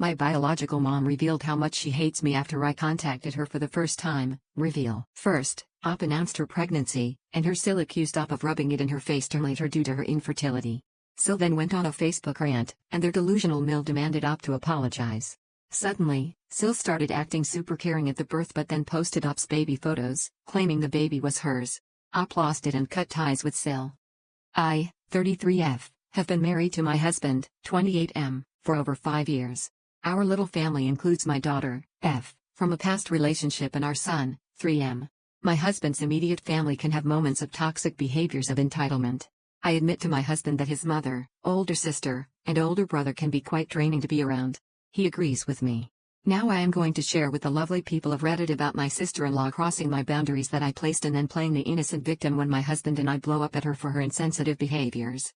My biological mom revealed how much she hates me after I contacted her for the first time. Reveal. First, Op announced her pregnancy, and her Sil accused Op of rubbing it in her face to later due to her infertility. Sil then went on a Facebook rant, and their delusional Mill demanded Op to apologize. Suddenly, Sil started acting super caring at the birth but then posted Op's baby photos, claiming the baby was hers. Op lost it and cut ties with Sil. I, 33F, have been married to my husband, 28M, for over 5 years. Our little family includes my daughter, F, from a past relationship and our son, 3M. My husband's immediate family can have moments of toxic behaviors of entitlement. I admit to my husband that his mother, older sister, and older brother can be quite draining to be around. He agrees with me. Now I am going to share with the lovely people of Reddit about my sister-in-law crossing my boundaries that I placed and then playing the innocent victim when my husband and I blow up at her for her insensitive behaviors.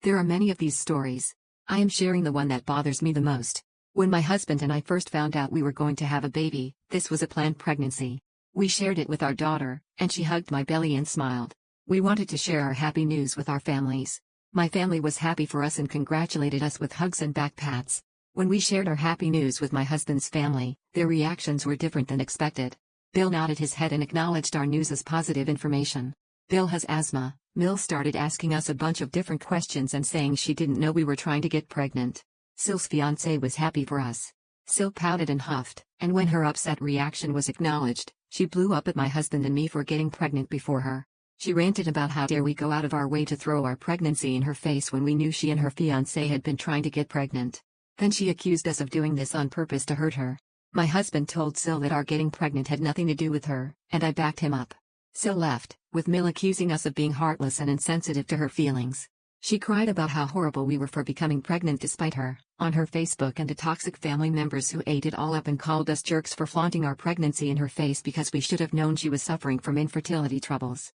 There are many of these stories. I am sharing the one that bothers me the most. When my husband and I first found out we were going to have a baby, this was a planned pregnancy. We shared it with our daughter, and she hugged my belly and smiled. We wanted to share our happy news with our families. My family was happy for us and congratulated us with hugs and back pats. When we shared our happy news with my husband's family, their reactions were different than expected. Bill nodded his head and acknowledged our news as positive information. Bill has asthma. Mill started asking us a bunch of different questions and saying she didn't know we were trying to get pregnant. Sil's fiancé was happy for us. Sil pouted and huffed, and when her upset reaction was acknowledged, she blew up at my husband and me for getting pregnant before her. She ranted about how dare we go out of our way to throw our pregnancy in her face when we knew she and her fiancé had been trying to get pregnant. Then she accused us of doing this on purpose to hurt her. My husband told Sil that our getting pregnant had nothing to do with her, and I backed him up. Sil left, with Mill accusing us of being heartless and insensitive to her feelings. She cried about how horrible we were for becoming pregnant despite her, on her Facebook, and to toxic family members who ate it all up and called us jerks for flaunting our pregnancy in her face because we should have known she was suffering from infertility troubles.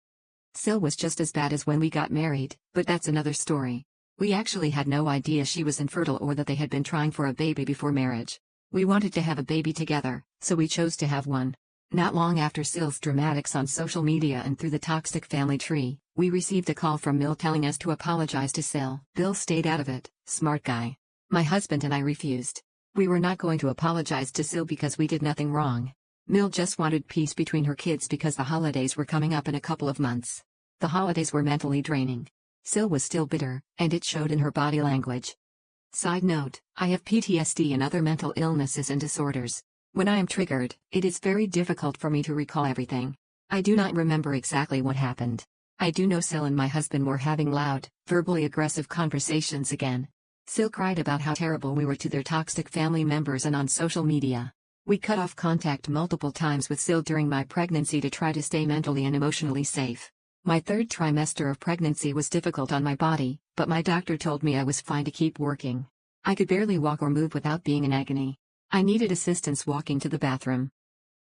Sil was just as bad as when we got married, but that's another story. We actually had no idea she was infertile or that they had been trying for a baby before marriage. We wanted to have a baby together, so we chose to have one. Not long after Sil's dramatics on social media and through the toxic family tree, we received a call from Mill telling us to apologize to Sil. Bill stayed out of it, smart guy. My husband and I refused. We were not going to apologize to Sil because we did nothing wrong. Mill just wanted peace between her kids because the holidays were coming up in a couple of months. The holidays were mentally draining. Sil was still bitter, and it showed in her body language. Side note, I have PTSD and other mental illnesses and disorders. When I am triggered, it is very difficult for me to recall everything. I do not remember exactly what happened. I do know Sil and my husband were having loud, verbally aggressive conversations again. Sil cried about how terrible we were to their toxic family members and on social media. We cut off contact multiple times with Sil during my pregnancy to try to stay mentally and emotionally safe. My third trimester of pregnancy was difficult on my body, but my doctor told me I was fine to keep working. I could barely walk or move without being in agony. I needed assistance walking to the bathroom.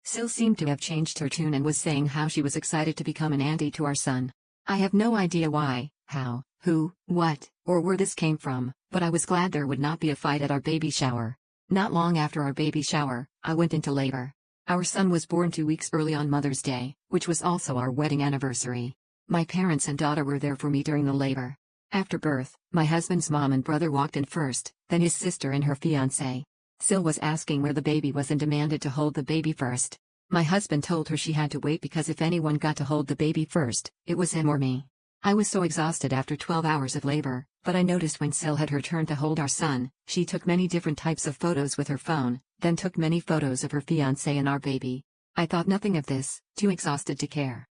Sil seemed to have changed her tune and was saying how she was excited to become an auntie to our son. I have no idea why, how, who, what, or where this came from, but I was glad there would not be a fight at our baby shower. Not long after our baby shower, I went into labor. Our son was born 2 weeks early on Mother's Day, which was also our wedding anniversary. My parents and daughter were there for me during the labor. After birth, my husband's mom and brother walked in first, then his sister and her fiancé. Sil was asking where the baby was and demanded to hold the baby first. My husband told her she had to wait because if anyone got to hold the baby first, it was him or me. I was so exhausted after 12 hours of labor, but I noticed when Sil had her turn to hold our son, she took many different types of photos with her phone, then took many photos of her fiancé and our baby. I thought nothing of this, too exhausted to care.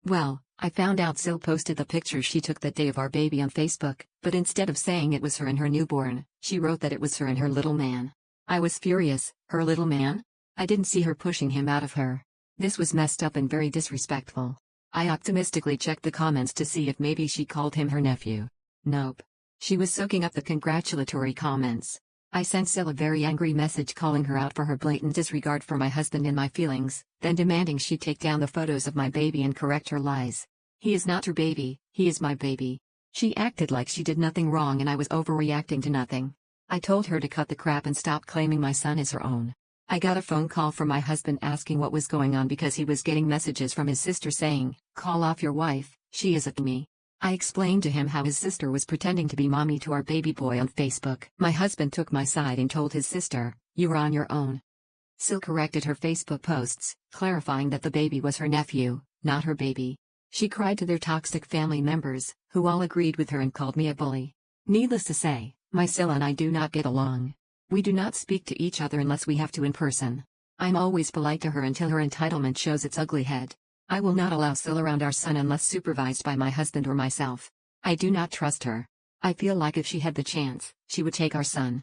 Well, I found out Sil posted the pictures she took that day of our baby on Facebook, but instead of saying it was her and her newborn, she wrote that it was her and her little man. I was furious. Her little man? I didn't see her pushing him out of her. This was messed up and very disrespectful. I optimistically checked the comments to see if maybe she called him her nephew. Nope. She was soaking up the congratulatory comments. I sent Sil a very angry message calling her out for her blatant disregard for my husband and my feelings, then demanding she take down the photos of my baby and correct her lies. He is not her baby, he is my baby. She acted like she did nothing wrong and I was overreacting to nothing. I told her to cut the crap and stop claiming my son is her own. I got a phone call from my husband asking what was going on because he was getting messages from his sister saying, "Call off your wife, she isn't me." I explained to him how his sister was pretending to be mommy to our baby boy on Facebook. My husband took my side and told his sister, You were on your own. Sil corrected her Facebook posts, clarifying that the baby was her nephew, not her baby. She cried to their toxic family members, who all agreed with her and called me a bully. Needless to say, my Sil and I do not get along. We do not speak to each other unless we have to in person. I'm always polite to her until her entitlement shows its ugly head. I will not allow Sil around our son unless supervised by my husband or myself. I do not trust her. I feel like if she had the chance, she would take our son.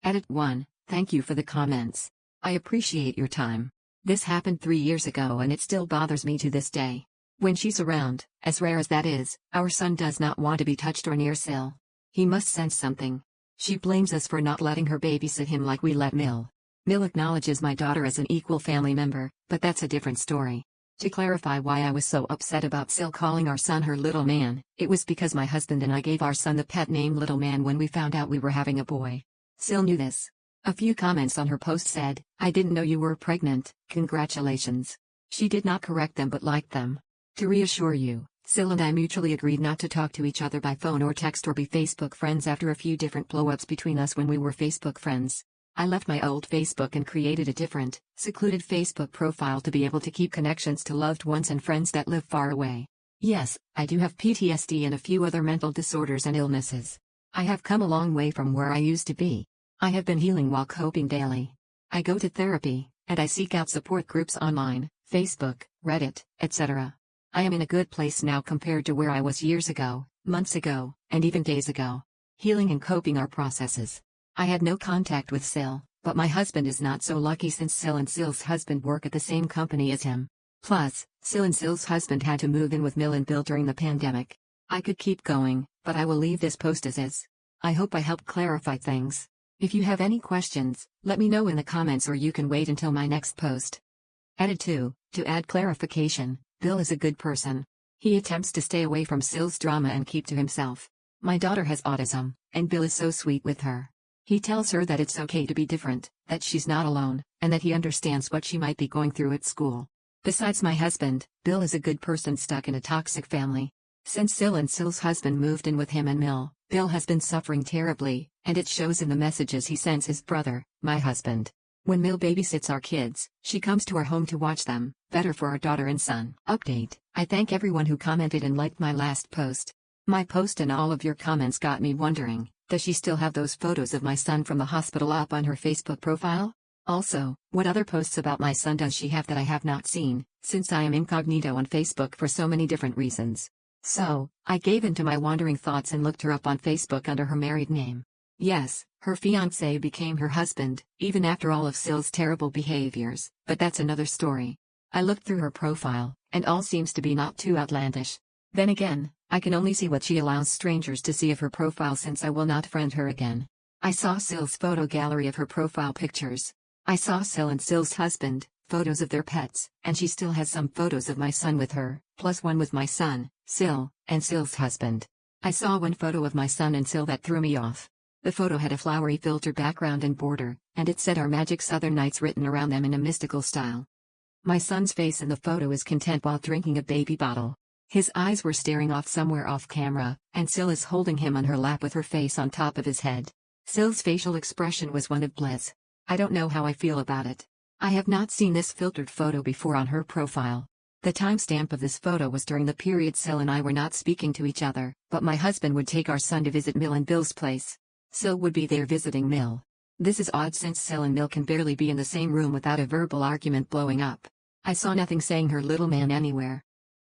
Edit 1. Thank you for the comments. I appreciate your time. This happened 3 years ago and it still bothers me to this day. When she's around, as rare as that is, our son does not want to be touched or near Sil. He must sense something. She blames us for not letting her babysit him like we let Mill. Mill acknowledges my daughter as an equal family member, but that's a different story. To clarify why I was so upset about Sil calling our son her little man, it was because my husband and I gave our son the pet name Little Man when we found out we were having a boy. Sil knew this. A few comments on her post said, "I didn't know you were pregnant, congratulations." She did not correct them but liked them. To reassure you, Sil and I mutually agreed not to talk to each other by phone or text or be Facebook friends after a few different blow-ups between us when we were Facebook friends. I left my old Facebook and created a different, secluded Facebook profile to be able to keep connections to loved ones and friends that live far away. Yes, I do have PTSD and a few other mental disorders and illnesses. I have come a long way from where I used to be. I have been healing while coping daily. I go to therapy, and I seek out support groups online, Facebook, Reddit, etc. I am in a good place now compared to where I was years ago, months ago, and even days ago. Healing and coping are processes. I had no contact with Sil, but my husband is not so lucky since Sil and Sil's husband work at the same company as him. Plus, Sil and Sil's husband had to move in with Mill and Bill during the pandemic. I could keep going, but I will leave this post as is. I hope I helped clarify things. If you have any questions, let me know in the comments or you can wait until my next post. Edit 2. To add clarification, Bill is a good person. He attempts to stay away from Sil's drama and keep to himself. My daughter has autism, and Bill is so sweet with her. He tells her that it's okay to be different, that she's not alone, and that he understands what she might be going through at school. Besides my husband, Bill is a good person stuck in a toxic family. Since Sil and Sil's husband moved in with him and Mill, Bill has been suffering terribly, and it shows in the messages he sends his brother, my husband. When Mill babysits our kids, she comes to our home to watch them, better for our daughter and son. Update: I thank everyone who commented and liked my last post. My post and all of your comments got me wondering, does she still have those photos of my son from the hospital up on her Facebook profile? Also, what other posts about my son does she have that I have not seen, since I am incognito on Facebook for so many different reasons? So, I gave in to my wandering thoughts and looked her up on Facebook under her married name. Yes, her fiancé became her husband, even after all of Sil's terrible behaviors, but that's another story. I looked through her profile, and all seems to be not too outlandish. Then again, I can only see what she allows strangers to see of her profile since I will not friend her again. I saw Sil's photo gallery of her profile pictures. I saw Sil and Sil's husband, photos of their pets, and she still has some photos of my son with her, plus one with my son, Sil, and Sil's husband. I saw one photo of my son and Sil that threw me off. The photo had a flowery filter background and border, and it said Our Magic Southern Nights written around them in a mystical style. My son's face in the photo is content while drinking a baby bottle. His eyes were staring off somewhere off camera, and Sil is holding him on her lap with her face on top of his head. Sil's facial expression was one of bliss. I don't know how I feel about it. I have not seen this filtered photo before on her profile. The timestamp of this photo was during the period Sil and I were not speaking to each other, but my husband would take our son to visit Mill and Bill's place. Sil would be there visiting Mill. This is odd since Sil and Mill can barely be in the same room without a verbal argument blowing up. I saw nothing saying her little man anywhere.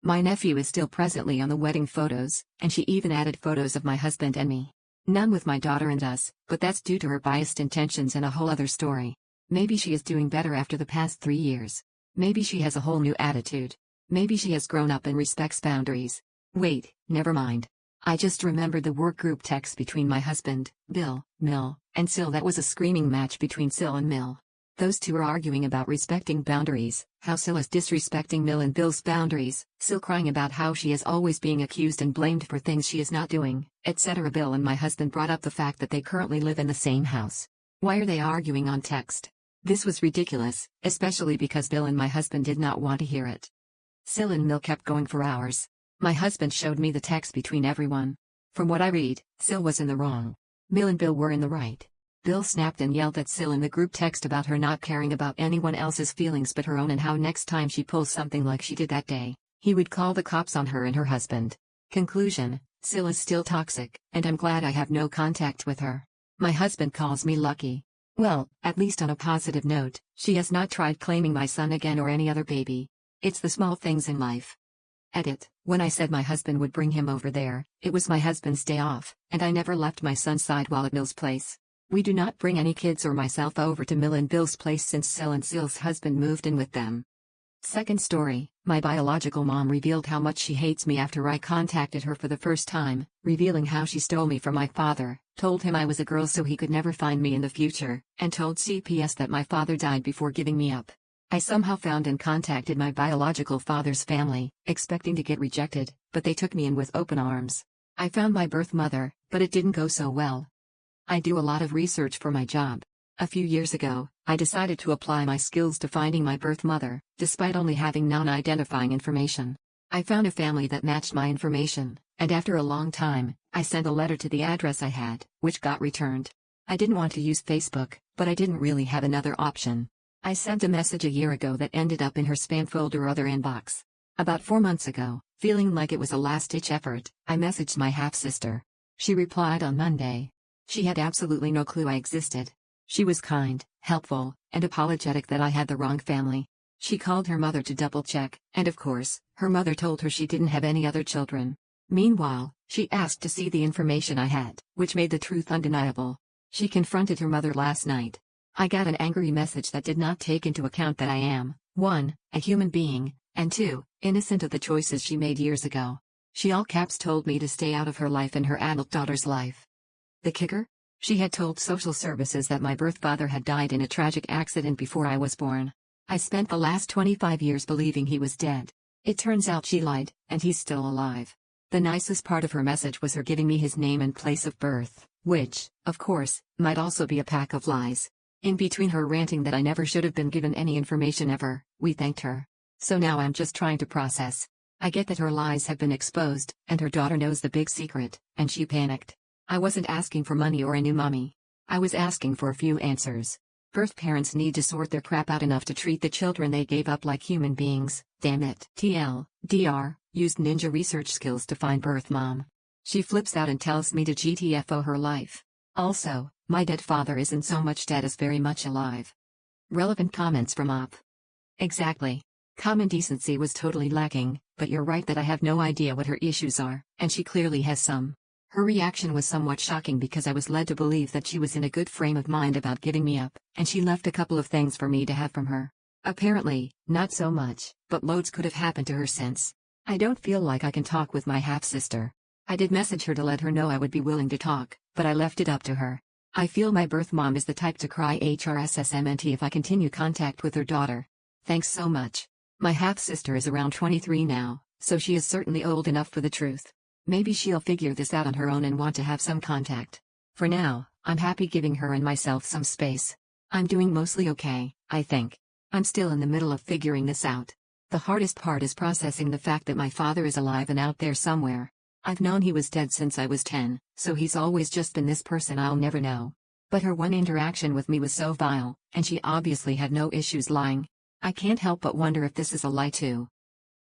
My nephew is still presently on the wedding photos, and she even added photos of my husband and me. None with my daughter and us, but that's due to her biased intentions and a whole other story. Maybe she is doing better after the past 3 years. Maybe she has a whole new attitude. Maybe she has grown up and respects boundaries. Wait, never mind. I just remembered the work group text between my husband, Bill, Mill, and Sil that was a screaming match between Sil and Mill. Those two are arguing about respecting boundaries, how Sil is disrespecting Mill and Bill's boundaries, Sil crying about how she is always being accused and blamed for things she is not doing, etc. Bill and my husband brought up the fact that they currently live in the same house. Why are they arguing on text? This was ridiculous, especially because Bill and my husband did not want to hear it. Sil and Mill kept going for hours. My husband showed me the text between everyone. From what I read, Sil was in the wrong. Mill and Bill were in the right. Bill snapped and yelled at Sil in the group text about her not caring about anyone else's feelings but her own, and how next time she pulls something like she did that day, he would call the cops on her and her husband. Conclusion: Sil is still toxic, and I'm glad I have no contact with her. My husband calls me lucky. Well, at least on a positive note, she has not tried claiming my son again or any other baby. It's the small things in life. Edit: when I said my husband would bring him over there, it was my husband's day off, and I never left my son's side while at Mill's place. We do not bring any kids or myself over to Mill and Bill's place since Sil and Sil's husband moved in with them. Second story: my biological mom revealed how much she hates me after I contacted her for the first time, revealing how she stole me from my father, told him I was a girl so he could never find me in the future, and told CPS that my father died before giving me up. I somehow found and contacted my biological father's family, expecting to get rejected, but they took me in with open arms. I found my birth mother, but it didn't go so well. I do a lot of research for my job. A few years ago, I decided to apply my skills to finding my birth mother, despite only having non-identifying information. I found a family that matched my information, and after a long time, I sent a letter to the address I had, which got returned. I didn't want to use Facebook, but I didn't really have another option. I sent a message a year ago that ended up in her spam folder or other inbox. About 4 months ago, feeling like it was a last-ditch effort, I messaged my half-sister. She replied on Monday. She had absolutely no clue I existed. She was kind, helpful, and apologetic that I had the wrong family. She called her mother to double-check, and of course, her mother told her she didn't have any other children. Meanwhile, she asked to see the information I had, which made the truth undeniable. She confronted her mother last night. I got an angry message that did not take into account that I am, 1, a human being, and 2, innocent of the choices she made years ago. She all caps told me to stay out of her life and her adult daughter's life. The kicker? She had told social services that my birth father had died in a tragic accident before I was born. I spent the last 25 years believing he was dead. It turns out she lied, and he's still alive. The nicest part of her message was her giving me his name and place of birth, which, of course, might also be a pack of lies. In between her ranting that I never should have been given any information ever, we thanked her. So now I'm just trying to process. I get that her lies have been exposed, and her daughter knows the big secret, and she panicked. I wasn't asking for money or a new mommy. I was asking for a few answers. Birth parents need to sort their crap out enough to treat the children they gave up like human beings, damn it. TLDR, used ninja research skills to find birth mom. She flips out and tells me to GTFO her life. Also, my dead father isn't so much dead as very much alive. Relevant comments from Op. Exactly. Common decency was totally lacking, but you're right that I have no idea what her issues are, and she clearly has some. Her reaction was somewhat shocking because I was led to believe that she was in a good frame of mind about giving me up, and she left a couple of things for me to have from her. Apparently, not so much, but loads could have happened to her since. I don't feel like I can talk with my half-sister. I did message her to let her know I would be willing to talk, but I left it up to her. I feel my birth mom is the type to cry HRSSMNT if I continue contact with her daughter. Thanks so much. My half-sister is around 23 now, so she is certainly old enough for the truth. Maybe she'll figure this out on her own and want to have some contact. For now, I'm happy giving her and myself some space. I'm doing mostly okay, I think. I'm still in the middle of figuring this out. The hardest part is processing the fact that my father is alive and out there somewhere. I've known he was dead since I was 10, so he's always just been this person I'll never know. But her one interaction with me was so vile, and she obviously had no issues lying. I can't help but wonder if this is a lie too.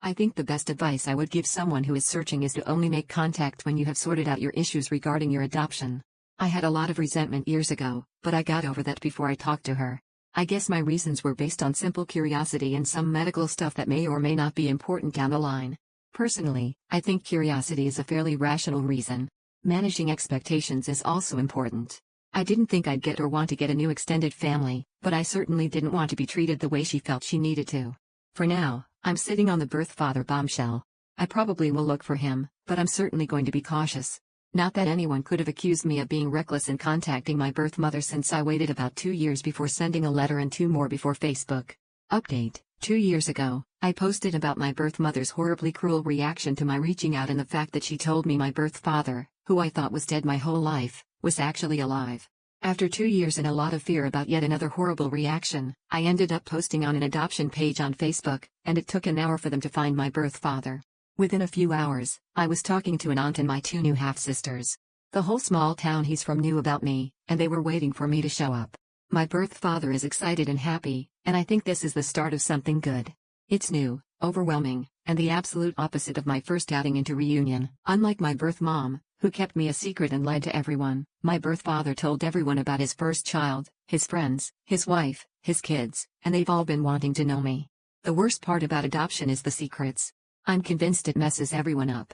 I think the best advice I would give someone who is searching is to only make contact when you have sorted out your issues regarding your adoption. I had a lot of resentment years ago, but I got over that before I talked to her. I guess my reasons were based on simple curiosity and some medical stuff that may or may not be important down the line. Personally, I think curiosity is a fairly rational reason. Managing expectations is also important. I didn't think I'd get or want to get a new extended family, but I certainly didn't want to be treated the way she felt she needed to. For now, I'm sitting on the birth father bombshell. I probably will look for him, but I'm certainly going to be cautious. Not that anyone could have accused me of being reckless in contacting my birth mother since I waited about 2 years before sending a letter and 2 more before Facebook. Update: 2 years ago, I posted about my birth mother's horribly cruel reaction to my reaching out and the fact that she told me my birth father, who I thought was dead my whole life, was actually alive. After 2 years and a lot of fear about yet another horrible reaction, I ended up posting on an adoption page on Facebook, and it took an hour for them to find my birth father. Within a few hours, I was talking to an aunt and my 2 new half-sisters. The whole small town he's from knew about me, and they were waiting for me to show up. My birth father is excited and happy, and I think this is the start of something good. It's new, overwhelming, and the absolute opposite of my first outing into reunion. Unlike my birth mom, who kept me a secret and lied to everyone, my birth father told everyone about his first child, his friends, his wife, his kids, and they've all been wanting to know me. The worst part about adoption is the secrets. I'm convinced it messes everyone up.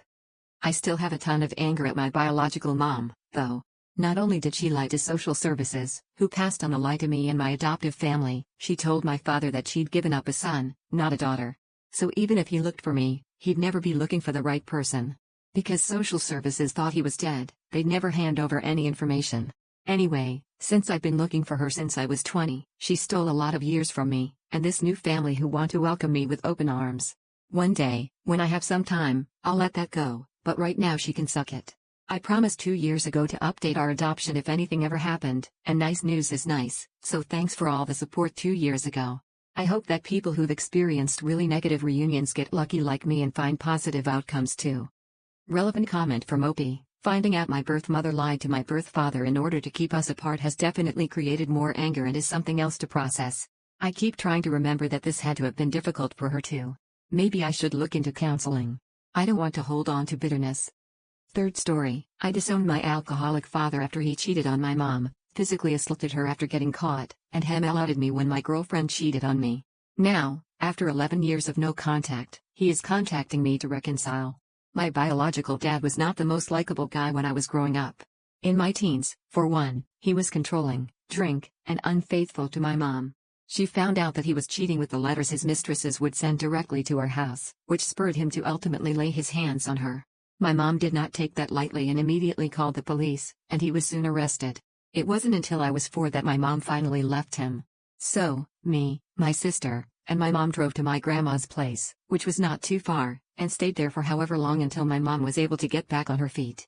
I still have a ton of anger at my biological mom, though. Not only did she lie to social services, who passed on the lie to me and my adoptive family, she told my father that she'd given up a son, not a daughter. So even if he looked for me, he'd never be looking for the right person. Because social services thought he was dead, they'd never hand over any information. Anyway, since I've been looking for her since I was 20, she stole a lot of years from me, and this new family who want to welcome me with open arms. One day, when I have some time, I'll let that go, but right now she can suck it. I promised 2 years ago to update our adoption if anything ever happened, and nice news is nice, so thanks for all the support 2 years ago. I hope that people who've experienced really negative reunions get lucky like me and find positive outcomes too. Relevant comment from Opie. Finding out my birth mother lied to my birth father in order to keep us apart has definitely created more anger and is something else to process. I keep trying to remember that this had to have been difficult for her too. Maybe I should look into counseling. I don't want to hold on to bitterness. Third story, I disowned my alcoholic father after he cheated on my mom, physically assaulted her after getting caught, and outed me when my girlfriend cheated on me. Now, after 11 years of no contact, he is contacting me to reconcile. My biological dad was not the most likable guy when I was growing up. In my teens, for one, he was controlling, drink, and unfaithful to my mom. She found out that he was cheating with the letters his mistresses would send directly to our house, which spurred him to ultimately lay his hands on her. My mom did not take that lightly and immediately called the police, and he was soon arrested. It wasn't until I was 4 that my mom finally left him. So, me, my sister, and my mom drove to my grandma's place, which was not too far, and stayed there for however long until my mom was able to get back on her feet.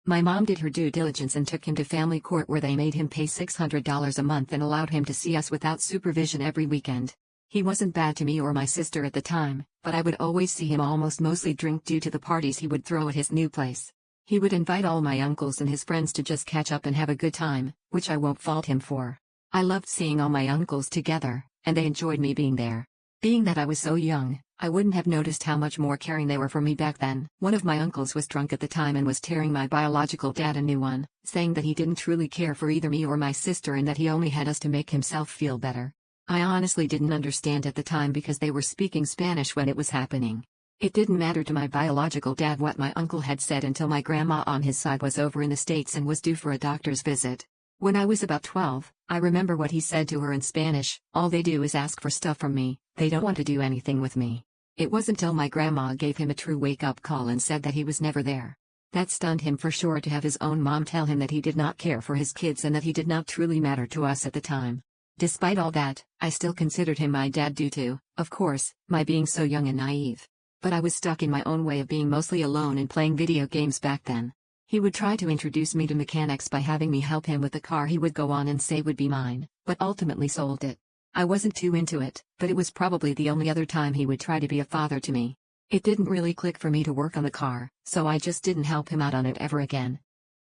My mom did her due diligence and took him to family court where they made him pay $600 a month and allowed him to see us without supervision every weekend. He wasn't bad to me or my sister at the time, but I would always see him almost mostly drink due to the parties he would throw at his new place. He would invite all my uncles and his friends to just catch up and have a good time, which I won't fault him for. I loved seeing all my uncles together, and they enjoyed me being there. Being that I was so young, I wouldn't have noticed how much more caring they were for me back then. One of my uncles was drunk at the time and was tearing my biological dad a new one, saying that he didn't truly care for either me or my sister and that he only had us to make himself feel better. I honestly didn't understand at the time because they were speaking Spanish when it was happening. It didn't matter to my biological dad what my uncle had said until my grandma on his side was over in the States and was due for a doctor's visit. When I was about 12, I remember what he said to her in Spanish: "All they do is ask for stuff from me, they don't want to do anything with me." It wasn't until my grandma gave him a true wake-up call and said that he was never there. That stunned him for sure to have his own mom tell him that he did not care for his kids and that he did not truly matter to us at the time. Despite all that, I still considered him my dad due to, of course, my being so young and naive. But I was stuck in my own way of being mostly alone and playing video games back then. He would try to introduce me to mechanics by having me help him with the car he would go on and say would be mine, but ultimately sold it. I wasn't too into it, but it was probably the only other time he would try to be a father to me. It didn't really click for me to work on the car, so I just didn't help him out on it ever again.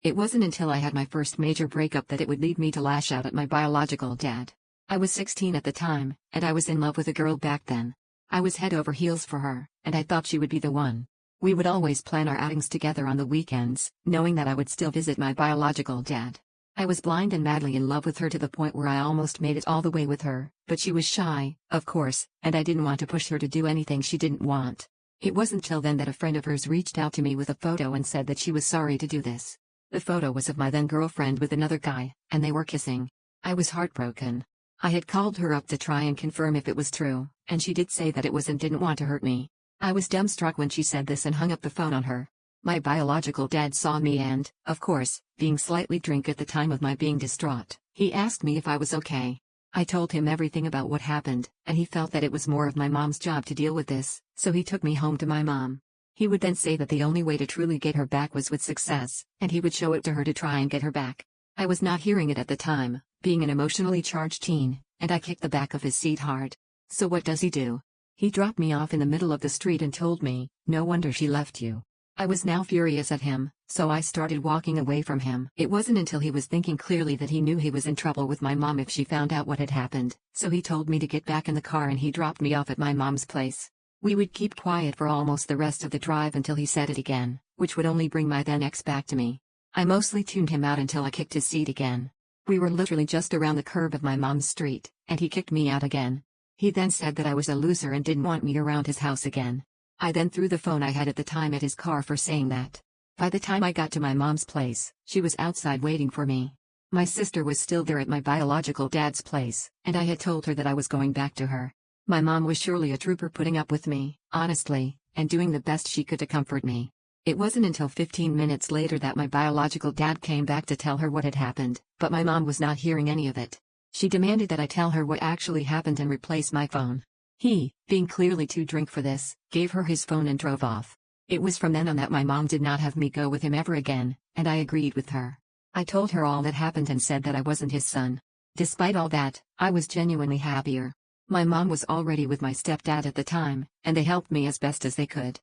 It wasn't until I had my first major breakup that it would lead me to lash out at my biological dad. I was 16 at the time, and I was in love with a girl back then. I was head over heels for her, and I thought she would be the one. We would always plan our outings together on the weekends, knowing that I would still visit my biological dad. I was blind and madly in love with her to the point where I almost made it all the way with her, but she was shy, of course, and I didn't want to push her to do anything she didn't want. It wasn't till then that a friend of hers reached out to me with a photo and said that she was sorry to do this. The photo was of my then girlfriend with another guy, and they were kissing. I was heartbroken. I had called her up to try and confirm if it was true, and she did say that it was and didn't want to hurt me. I was dumbstruck when she said this and hung up the phone on her. My biological dad saw me and, of course, being slightly drunk at the time of my being distraught, he asked me if I was okay. I told him everything about what happened, and he felt that it was more of my mom's job to deal with this, so he took me home to my mom. He would then say that the only way to truly get her back was with success, and he would show it to her to try and get her back. I was not hearing it at the time, being an emotionally charged teen, and I kicked the back of his seat hard. So what does he do? He dropped me off in the middle of the street and told me, "No wonder she left you." I was now furious at him, so I started walking away from him. It wasn't until he was thinking clearly that he knew he was in trouble with my mom if she found out what had happened, so he told me to get back in the car and he dropped me off at my mom's place. We would keep quiet for almost the rest of the drive until he said it again, which would only bring my then ex back to me. I mostly tuned him out until I kicked his seat again. We were literally just around the curve of my mom's street, and he kicked me out again. He then said that I was a loser and didn't want me around his house again. I then threw the phone I had at the time at his car for saying that. By the time I got to my mom's place, she was outside waiting for me. My sister was still there at my biological dad's place, and I had told her that I was going back to her. My mom was surely a trooper putting up with me, honestly, and doing the best she could to comfort me. It wasn't until 15 minutes later that my biological dad came back to tell her what had happened, but my mom was not hearing any of it. She demanded that I tell her what actually happened and replace my phone. He, being clearly too drunk for this, gave her his phone and drove off. It was from then on that my mom did not have me go with him ever again, and I agreed with her. I told her all that happened and said that I wasn't his son. Despite all that, I was genuinely happier. My mom was already with my stepdad at the time, and they helped me as best as they could.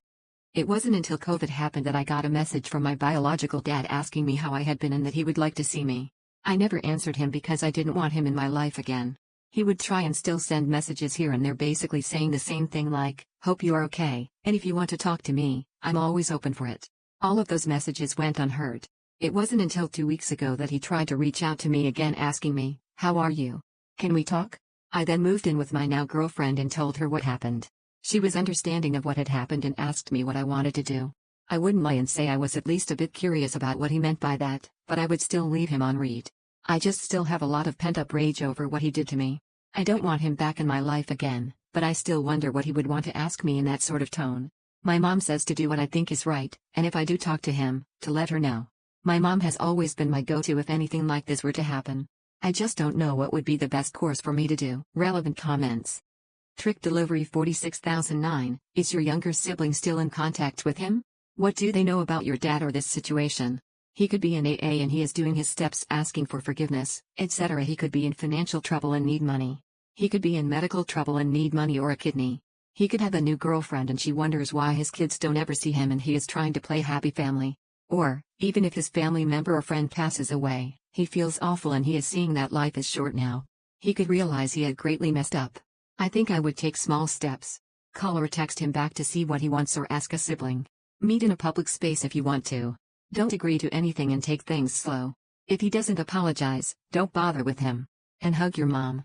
It wasn't until COVID happened that I got a message from my biological dad asking me how I had been and that he would like to see me. I never answered him because I didn't want him in my life again. He would try and still send messages here and there basically saying the same thing like, "Hope you are okay, and if you want to talk to me, I'm always open for it." All of those messages went unheard. It wasn't until 2 weeks ago that he tried to reach out to me again asking me, "How are you? Can we talk?" I then moved in with my now girlfriend and told her what happened. She was understanding of what had happened and asked me what I wanted to do. I wouldn't lie and say I was at least a bit curious about what he meant by that, but I would still leave him on read. I just still have a lot of pent-up rage over what he did to me. I don't want him back in my life again, but I still wonder what he would want to ask me in that sort of tone. My mom says to do what I think is right, and if I do talk to him, to let her know. My mom has always been my go-to if anything like this were to happen. I just don't know what would be the best course for me to do. Relevant comments. Trick Delivery 46009, is your younger sibling still in contact with him? What do they know about your dad or this situation? He could be in AA and he is doing his steps asking for forgiveness, etc. He could be in financial trouble and need money. He could be in medical trouble and need money or a kidney. He could have a new girlfriend and she wonders why his kids don't ever see him and he is trying to play happy family. Or, even if his family member or friend passes away, he feels awful and he is seeing that life is short now. He could realize he had greatly messed up. I think I would take small steps. Call or text him back to see what he wants or ask a sibling. Meet in a public space if you want to. Don't agree to anything and take things slow. If he doesn't apologize, don't bother with him. And hug your mom.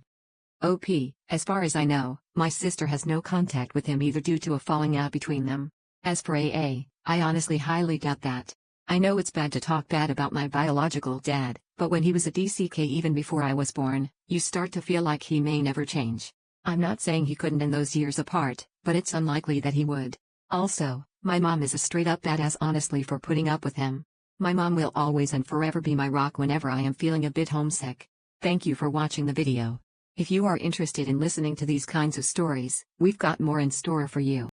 OP, as far as I know, my sister has no contact with him either due to a falling out between them. As for AA, I honestly highly doubt that. I know it's bad to talk bad about my biological dad, but when he was a DCK even before I was born, you start to feel like he may never change. I'm not saying he couldn't in those years apart, but it's unlikely that he would. Also, my mom is a straight-up badass honestly for putting up with him. My mom will always and forever be my rock whenever I am feeling a bit homesick. Thank you for watching the video. If you are interested in listening to these kinds of stories, we've got more in store for you.